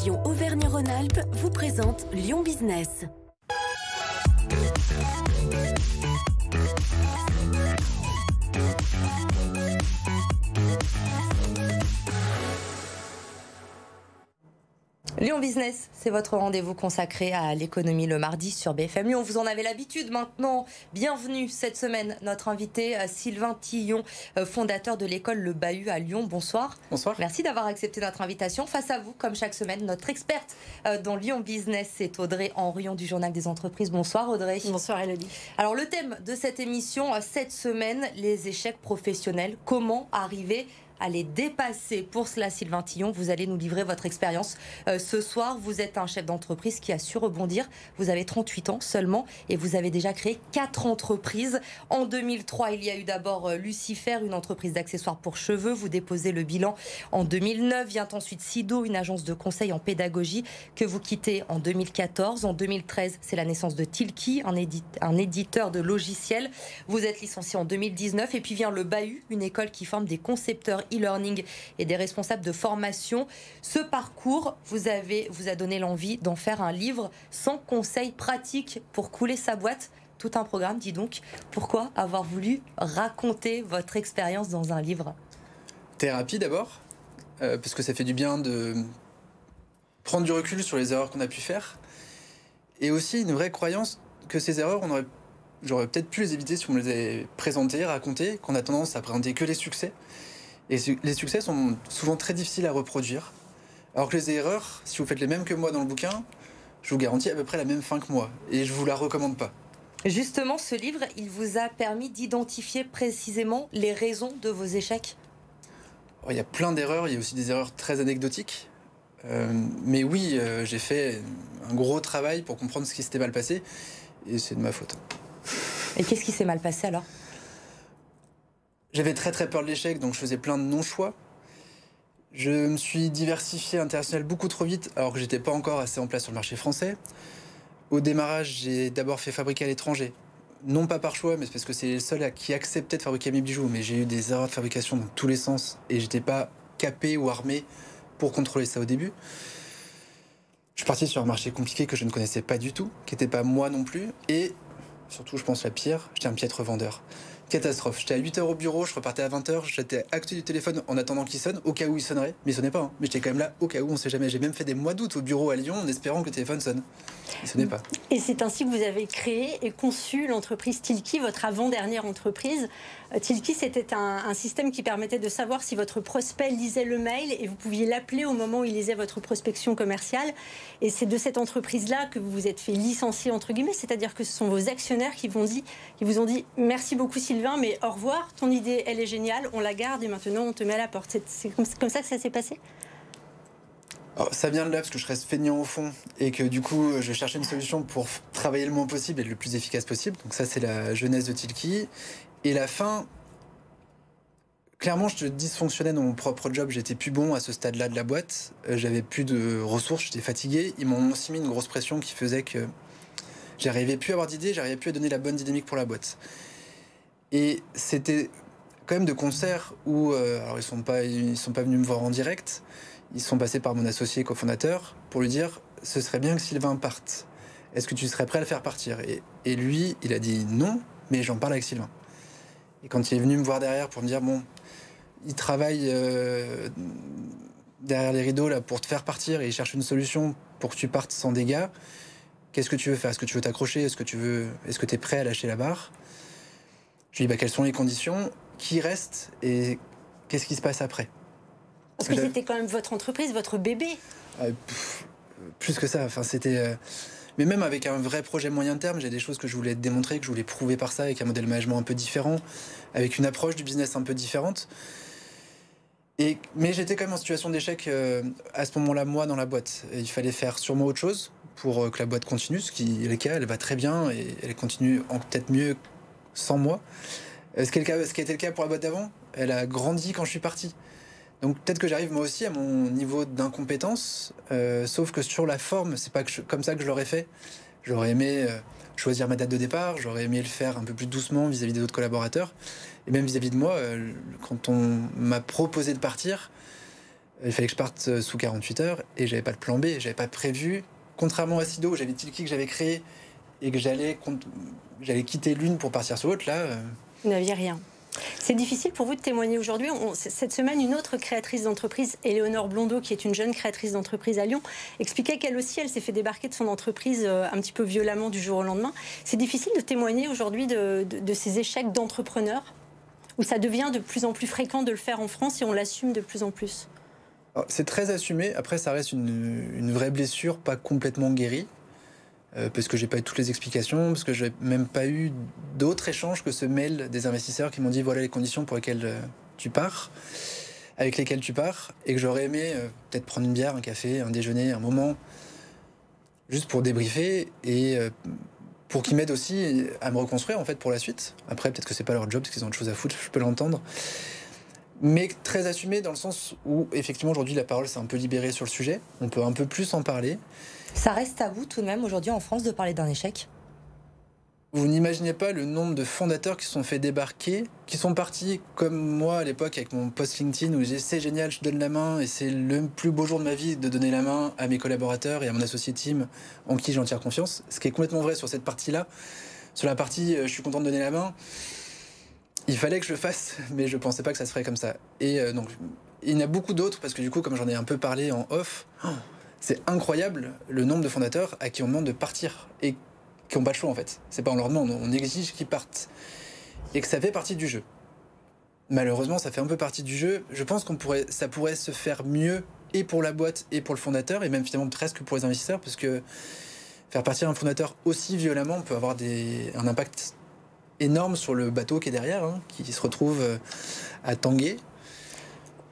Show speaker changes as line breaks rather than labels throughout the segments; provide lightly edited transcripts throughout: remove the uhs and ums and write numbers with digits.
région Auvergne-Rhône-Alpes vous présente Lyon Business.
Lyon Business, c'est votre rendez-vous consacré à l'économie le mardi sur BFM Lyon. Vous en avez l'habitude maintenant. Bienvenue cette semaine, notre invité Sylvain Tillon, fondateur de l'école Le Bahut à Lyon. Bonsoir.
Bonsoir.
Merci d'avoir accepté notre invitation. Face à vous, comme chaque semaine, notre experte dans Lyon Business, c'est Audrey Henrion du Journal des Entreprises. Bonsoir Audrey.
Bonsoir Elodie.
Alors le thème de cette émission, cette semaine, les échecs professionnels. Comment arriver à les dépasser? Pour cela, Sylvain Tillon, vous allez nous livrer votre expérience. Ce soir, vous êtes un chef d'entreprise qui a su rebondir. Vous avez 38 ans seulement et vous avez déjà créé 4 entreprises. En 2003, il y a eu d'abord Lucifer, une entreprise d'accessoires pour cheveux. Vous déposez le bilan en 2009. Vient ensuite Sido, une agence de conseil en pédagogie que vous quittez en 2014. En 2013, c'est la naissance de Tilki, un éditeur de logiciels. Vous êtes licencié en 2019 et puis vient le Bahut, une école qui forme des concepteurs e-learning et des responsables de formation. Ce parcours vous a donné l'envie d'en faire un livre sans conseils pratiques pour couler sa boîte. Tout un programme, dis donc. Pourquoi avoir voulu raconter votre expérience dans un livre?
Thérapie d'abord, parce que ça fait du bien de prendre du recul sur les erreurs qu'on a pu faire. Et aussi une vraie croyance que ces erreurs, j'aurais peut-être pu les éviter si on me les avait présentées, racontées, qu'on a tendance à présenter que les succès. Et les succès sont souvent très difficiles à reproduire. Alors que les erreurs, si vous faites les mêmes que moi dans le bouquin, je vous garantis à peu près la même fin que moi. Et je ne vous la recommande pas.
Justement, ce livre, il vous a permis d'identifier précisément les raisons de vos échecs?
Il y a plein d'erreurs, il y a aussi des erreurs très anecdotiques. Mais oui, j'ai fait un gros travail pour comprendre ce qui s'était mal passé. Et c'est de ma faute.
Et qu'est-ce qui s'est mal passé alors?
J'avais très peur de l'échec, donc je faisais plein de non-choix. Je me suis diversifié international beaucoup trop vite, alors que j'étais pas encore assez en place sur le marché français. Au démarrage, j'ai d'abord fait fabriquer à l'étranger. Non pas par choix, mais parce que c'est le seul qui acceptait de fabriquer mes bijoux. Mais j'ai eu des erreurs de fabrication dans tous les sens, et j'étais pas capé ou armé pour contrôler ça au début. Je suis parti sur un marché compliqué que je ne connaissais pas du tout, qui n'était pas moi non plus, et surtout, je pense la pire, j'étais un piètre vendeur. Catastrophe. J'étais à 8h au bureau, je repartais à 20h, j'étais à côté du téléphone en attendant qu'il sonne, au cas où il sonnerait. Mais il sonnait pas, hein. Mais j'étais quand même là au cas où, on sait jamais. J'ai même fait des mois d'août au bureau à Lyon en espérant que le téléphone sonne. Il sonnait pas.
Et c'est ainsi que vous avez créé et conçu l'entreprise Tilki, votre avant-dernière entreprise. Tilki, c'était un système qui permettait de savoir si votre prospect lisait le mail et vous pouviez l'appeler au moment où il lisait votre prospection commerciale. Et c'est de cette entreprise-là que vous vous êtes fait licencier, entre guillemets, c'est-à-dire que ce sont vos actionnaires qui vous ont dit « Merci beaucoup Sylvain, mais au revoir, ton idée, elle est géniale, on la garde et maintenant on te met à la porte ». C'est comme ça que ça s'est passé?
Alors, ça vient de là parce que je reste feignant au fond et que du coup je cherchais une solution pour travailler le moins possible et le plus efficace possible. Donc ça c'est la jeunesse de Tilki. Et la fin, clairement je dysfonctionnais dans mon propre job, j'étais plus bon à ce stade-là de la boîte, j'avais plus de ressources, j'étais fatigué. Ils m'ont aussi mis une grosse pression qui faisait que j'arrivais plus à avoir d'idées, j'arrivais plus à donner la bonne dynamique pour la boîte. Et c'était quand même de concerts où alors ils sont pas venus me voir en direct. Ils sont passés par mon associé cofondateur pour lui dire « Ce serait bien que Sylvain parte. Est-ce que tu serais prêt à le faire partir ?» Et lui, il a dit « Non, mais j'en parle avec Sylvain. » Et quand il est venu me voir derrière pour me dire « Bon, il travaille derrière les rideaux là, pour te faire partir et il cherche une solution pour que tu partes sans dégâts. Qu'est-ce que tu veux faire? Est-ce que tu veux t'accrocher? Est-ce que tu es prêt à lâcher la barre ?» Je lui dis « Quelles sont les conditions? Qui reste? Et qu'est-ce qui se passe après ?»
Parce que c'était quand même votre entreprise, votre bébé.
Plus que ça. Enfin, c'était. Mais même avec un vrai projet moyen terme, j'ai des choses que je voulais démontrer, que je voulais prouver par ça, avec un modèle management un peu différent, avec une approche du business un peu différente. Mais j'étais quand même en situation d'échec à ce moment-là, moi, dans la boîte. Et il fallait faire sûrement autre chose pour que la boîte continue, ce qui est le cas. Elle va très bien et elle continue peut-être mieux sans moi. Ce qui a été le cas pour la boîte d'avant, elle a grandi quand je suis parti. Donc peut-être que j'arrive moi aussi à mon niveau d'incompétence, sauf que sur la forme, c'est pas comme ça que je l'aurais fait. J'aurais aimé choisir ma date de départ, j'aurais aimé le faire un peu plus doucement vis-à-vis des autres collaborateurs, et même vis-à-vis de moi, quand on m'a proposé de partir, Il fallait que je parte sous 48 heures et j'avais pas de plan B, j'avais pas prévu. Contrairement à Sido, où j'avais Tilki que j'avais créé et que j'allais quitter l'une pour partir sur l'autre, là...
Vous n'aviez rien. C'est difficile pour vous de témoigner aujourd'hui. Cette semaine, une autre créatrice d'entreprise, Éléonore Blondeau, qui est une jeune créatrice d'entreprise à Lyon, expliquait qu'elle aussi, elle s'est fait débarquer de son entreprise un petit peu violemment du jour au lendemain. C'est difficile de témoigner aujourd'hui de ces échecs d'entrepreneurs, où ça devient de plus en plus fréquent de le faire en France et on l'assume de plus en plus.
C'est très assumé. Après, ça reste une vraie blessure, pas complètement guérie. Parce que j'ai pas eu toutes les explications, parce que j'ai même pas eu d'autres échanges que ce mail des investisseurs qui m'ont dit voilà les conditions pour lesquelles tu pars, avec lesquelles tu pars, et que j'aurais aimé peut-être prendre une bière, un café, un déjeuner, un moment, juste pour débriefer et pour qu'ils m'aident aussi à me reconstruire en fait pour la suite. Après peut-être que c'est pas leur job parce qu'ils ont autre chose à foutre, je peux l'entendre. Mais très assumé dans le sens où effectivement aujourd'hui la parole s'est un peu libérée sur le sujet, on peut un peu plus en parler.
Ça reste à vous tout de même aujourd'hui en France de parler d'un échec?
Vous n'imaginez pas le nombre de fondateurs qui se sont fait débarquer, qui sont partis comme moi à l'époque avec mon post LinkedIn où j'ai c'est génial, je donne la main et c'est le plus beau jour de ma vie de donner la main à mes collaborateurs et à mon associé team en qui j'en tire confiance. Ce qui est complètement vrai sur cette partie-là. Sur la partie je suis content de donner la main, il fallait que je le fasse, mais je pensais pas que ça se ferait comme ça. Et donc il y en a beaucoup d'autres parce que du coup comme j'en ai un peu parlé en off, c'est incroyable le nombre de fondateurs à qui on demande de partir et qui n'ont pas le choix en fait. C'est pas on leur demande, on exige qu'ils partent. Et que ça fait partie du jeu. Malheureusement, ça fait un peu partie du jeu. Je pense ça pourrait se faire mieux et pour la boîte et pour le fondateur, et même finalement presque pour les investisseurs, parce que faire partir un fondateur aussi violemment peut avoir un impact énorme sur le bateau qui est derrière, qui se retrouve à tanguer.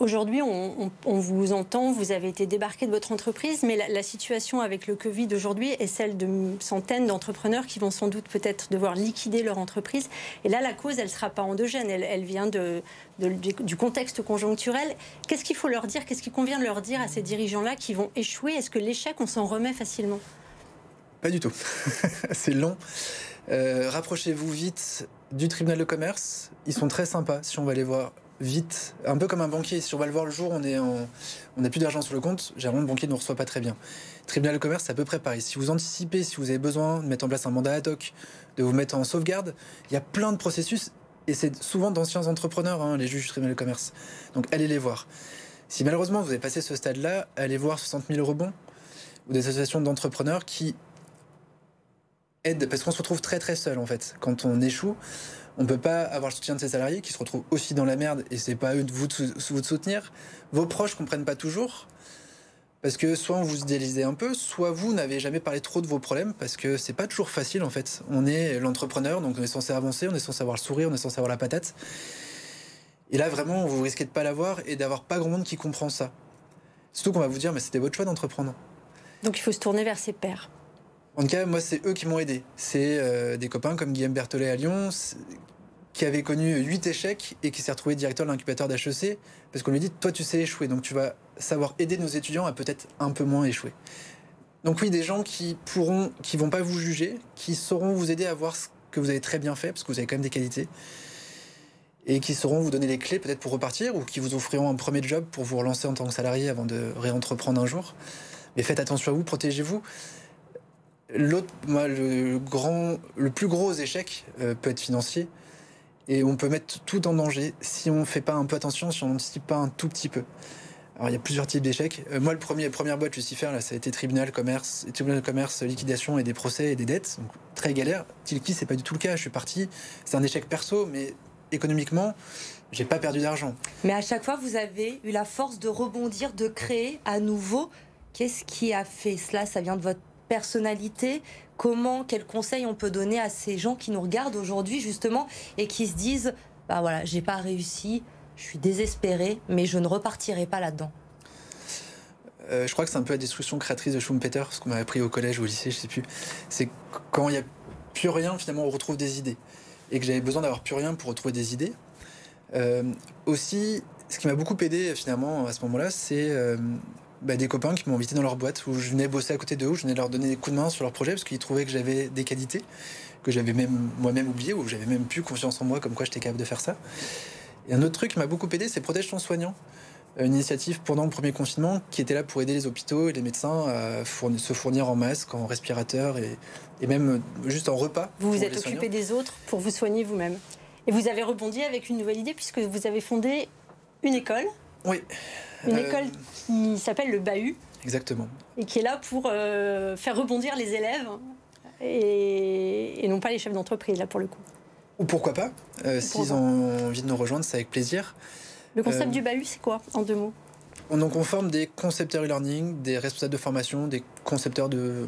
Aujourd'hui, on vous entend, vous avez été débarqué de votre entreprise, mais la situation avec le Covid aujourd'hui est celle de centaines d'entrepreneurs qui vont sans doute peut-être devoir liquider leur entreprise. Et là, la cause, elle ne sera pas endogène, elle vient du contexte conjoncturel. Qu'est-ce qu'il faut leur dire, qu'est-ce qu'il convient de leur dire à ces dirigeants-là qui vont échouer? Est-ce que l'échec, on s'en remet facilement?
Pas du tout. C'est long. Rapprochez-vous vite du tribunal de commerce. Ils sont très sympas si on va les voir vite, un peu comme un banquier. Si on va le voir le jour, on n'a plus d'argent sur le compte, généralement le banquier ne nous reçoit pas très bien. Tribunal de commerce, c'est à peu près pareil. Si vous anticipez, si vous avez besoin de mettre en place un mandat ad hoc, de vous mettre en sauvegarde, il y a plein de processus et c'est souvent d'anciens entrepreneurs, les juges du tribunal de commerce. Donc allez les voir. Si malheureusement vous avez passé ce stade-là, allez voir 60 000 rebonds ou des associations d'entrepreneurs qui aident, parce qu'on se retrouve très très seul en fait. Quand on échoue, on ne peut pas avoir le soutien de ses salariés qui se retrouvent aussi dans la merde et c'est pas à eux de vous de soutenir. Vos proches ne comprennent pas toujours parce que soit on vous idéalisez un peu, soit vous n'avez jamais parlé trop de vos problèmes parce que c'est pas toujours facile en fait. On est l'entrepreneur, donc on est censé avancer, on est censé avoir le sourire, on est censé avoir la patate. Et là vraiment, vous risquez de pas l'avoir et d'avoir pas grand monde qui comprend ça. Surtout qu'on va vous dire, mais c'était votre choix d'entreprendre.
Donc il faut se tourner vers ses pairs.
En tout cas, moi, c'est eux qui m'ont aidé. C'est des copains comme Guillaume Berthollet à Lyon, qui avait connu 8 échecs et qui s'est retrouvé directeur de l'incubateur d'HEC, parce qu'on lui dit, toi, tu sais échouer, donc tu vas savoir aider nos étudiants à peut-être un peu moins échouer. Donc oui, des gens qui vont pas vous juger, qui sauront vous aider à voir ce que vous avez très bien fait, parce que vous avez quand même des qualités, et qui sauront vous donner les clés peut-être pour repartir, ou qui vous offriront un premier job pour vous relancer en tant que salarié avant de réentreprendre un jour. Mais faites attention à vous, protégez-vous. L'autre, moi, le plus gros échec peut être financier et on peut mettre tout en danger si on ne fait pas un peu attention, si on n'anticipe pas un tout petit peu. Alors il y a plusieurs types d'échecs. Moi, première boîte Lucifer, là, ça a été tribunal de commerce, liquidation et des procès et des dettes, donc très galère. Tilki, c'est pas du tout le cas. Je suis parti, c'est un échec perso, mais économiquement, j'ai pas perdu d'argent.
Mais à chaque fois, vous avez eu la force de rebondir, de créer à nouveau. Qu'est-ce qui a fait cela? Ça vient de votre personnalité? Quels conseils on peut donner à ces gens qui nous regardent aujourd'hui justement et qui se disent bah voilà, j'ai pas réussi, je suis désespéré, mais je ne repartirai pas là-dedans?
Je crois que c'est un peu la destruction créatrice de Schumpeter, ce qu'on m'avait appris au collège ou au lycée, je sais plus. C'est quand il n'y a plus rien, finalement, on retrouve des idées. Et que j'avais besoin d'avoir plus rien pour retrouver des idées. Aussi, ce qui m'a beaucoup aidé finalement à ce moment-là, c'est des copains qui m'ont invité dans leur boîte où je venais bosser à côté d'eux, où je venais leur donner des coups de main sur leur projet parce qu'ils trouvaient que j'avais des qualités que j'avais même moi-même oubliées, ou j'avais même plus confiance en moi comme quoi j'étais capable de faire ça. Et un autre truc qui m'a beaucoup aidé, c'est protège ton soignant. une initiative pendant le premier confinement qui était là pour aider les hôpitaux et les médecins à se fournir en masques, en respirateurs et même juste en repas.
Vous vous êtes occupé des autres pour vous soigner vous-même. Et vous avez rebondi avec une nouvelle idée puisque vous avez fondé une école.
Oui.
Une école qui s'appelle le Bahut.
Exactement.
Et qui est là pour faire rebondir les élèves et non pas les chefs d'entreprise, là, pour le coup.
Ou pourquoi pas. S'ils ont envie de nous rejoindre, c'est avec plaisir.
Le concept du Bahut, c'est quoi, en 2 mots?
Donc on forme des concepteurs e-learning, des responsables de formation, des concepteurs de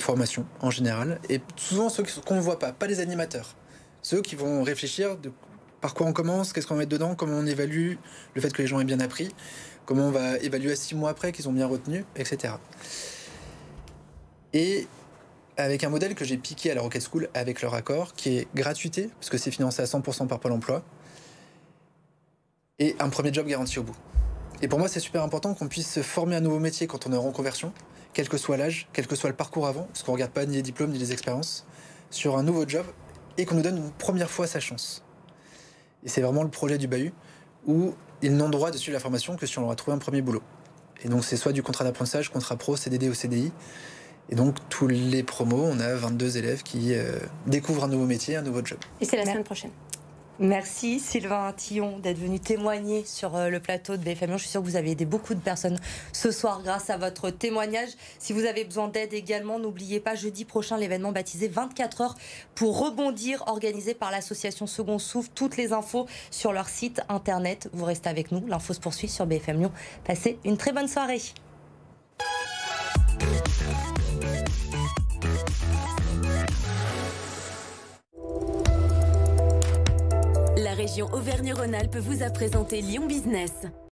formation en général. Et souvent ceux qu'on ne voit pas les animateurs. Ceux qui vont réfléchir par quoi on commence, qu'est-ce qu'on va mettre dedans, comment on évalue le fait que les gens aient bien appris, comment on va évaluer 6 mois après qu'ils ont bien retenu, etc. Et avec un modèle que j'ai piqué à la Rocket School avec leur accord, qui est gratuité, parce que c'est financé à 100% par Pôle emploi, et un premier job garanti au bout. Et pour moi, c'est super important qu'on puisse se former à un nouveau métier quand on est en reconversion, quel que soit l'âge, quel que soit le parcours avant, parce qu'on ne regarde pas ni les diplômes ni les expériences, sur un nouveau job, et qu'on nous donne une première fois sa chance. Et c'est vraiment le projet du Bahut, où ils n'ont droit de suivre la formation que si on leur a trouvé un premier boulot. Et donc c'est soit du contrat d'apprentissage, contrat pro, CDD ou CDI. Et donc tous les promos, on a 22 élèves qui découvrent un nouveau métier, un nouveau job.
Et c'est la semaine prochaine.
Merci Sylvain Tillon d'être venu témoigner sur le plateau de BFM Lyon. Je suis sûre que vous avez aidé beaucoup de personnes ce soir grâce à votre témoignage. Si vous avez besoin d'aide également, n'oubliez pas jeudi prochain l'événement baptisé 24 heures pour rebondir, organisé par l'association Second Souffle. Toutes les infos sur leur site internet. Vous restez avec nous, l'info se poursuit sur BFM Lyon. Passez une très bonne soirée.
La région Auvergne-Rhône-Alpes vous a présenté Lyon Business.